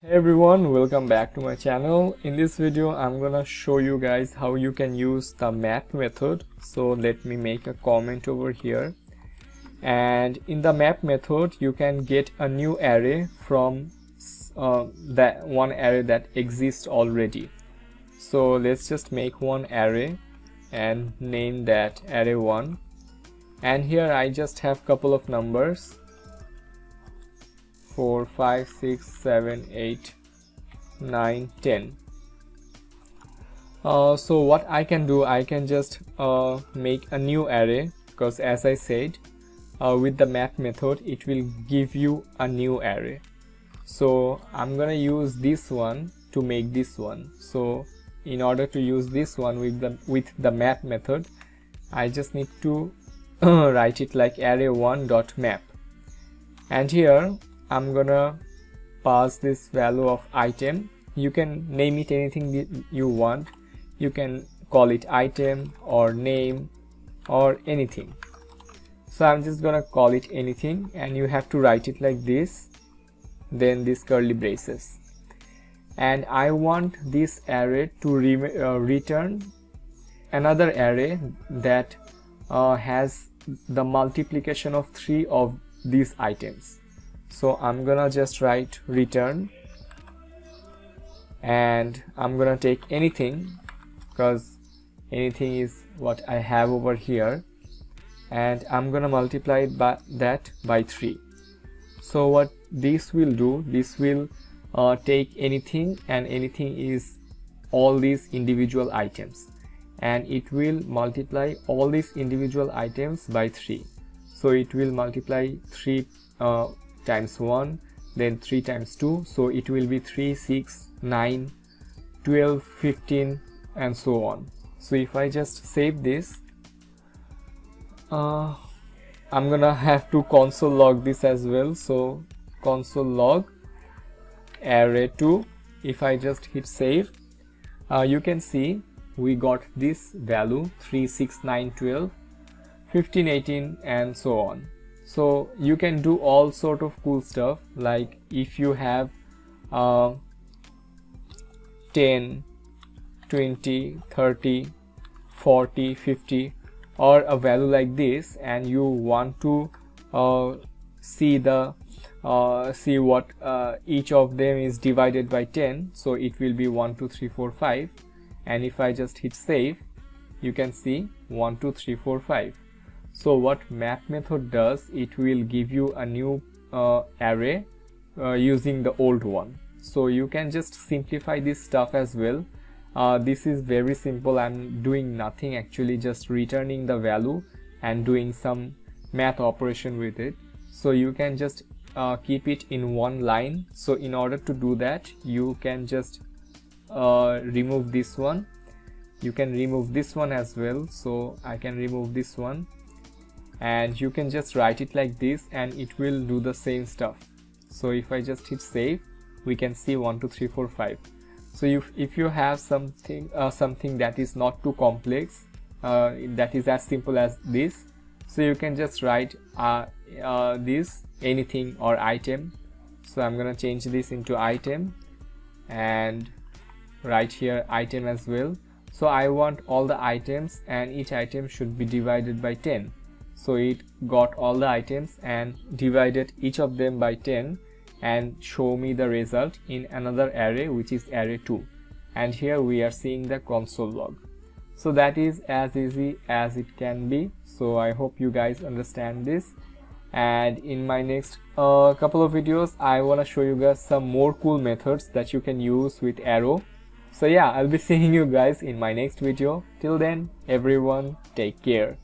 Hey everyone, welcome back to my channel. In this video I'm gonna show you guys how you can use the map method. So let me make a comment over here, and in the map method you can get a new array from that one array that exists already. So let's just make one array and name that array1, and here I just have couple of numbers 4, 5, 6, 7, 8, 9, 10. So what I can do, I can just make a new array, because as I said, with the map method it will give you a new array. So I'm gonna use this one to make this one. So in order to use this one with the map method, I just need to write it like array1.map, and here I'm gonna pass this value of item. You can name it anything you want. You can call it item or name or anything. So I'm just gonna call it anything, and you have to write it like this, then this curly braces. And I want this array to return another array that has the multiplication of 3 of these items. So I'm gonna just write return, and I'm gonna take anything, because anything is what I have over here, and I'm gonna multiply that by 3. So what this will do, this will take anything, and anything is all these individual items, and it will multiply all these individual items by 3. So it will multiply 3 times 1, then 3 times 2, so it will be 3, 6, 9, 12, 15 and so on. So if I just save this, I'm gonna have to console log this as well. So console log array2. If I just hit save, you can see we got this value 3, 6, 9, 12, 15, 18 and so on. So you can do all sort of cool stuff, like if you have 10, 20, 30, 40, 50 or a value like this, and you want to see what each of them is divided by 10, so it will be 1, 2, 3, 4, 5, and if I just hit save, you can see 1, 2, 3, 4, 5. So what map method does, it will give you a new array using the old one. So you can just simplify this stuff as well. This is very simple. I'm doing nothing, actually just returning the value and doing some math operation with it. So you can just keep it in one line. So in order to do that, you can just remove this one. You can remove this one as well. So I can remove this one, and you can just write it like this, and it will do the same stuff. So if I just hit save, we can see 1, 2, 3, 4, 5. So if you have something that is not too complex, that is as simple as this, so you can just write this anything or item. So I'm gonna change this into item and write here item as well. So I want all the items, and each item should be divided by 10. So it got all the items and divided each of them by 10 and show me the result in another array, which is array2. And here we are seeing the console log. So that is as easy as it can be. So I hope you guys understand this. And in my next couple of videos, I want to show you guys some more cool methods that you can use with arrow. So yeah, I'll be seeing you guys in my next video. Till then, everyone, take care.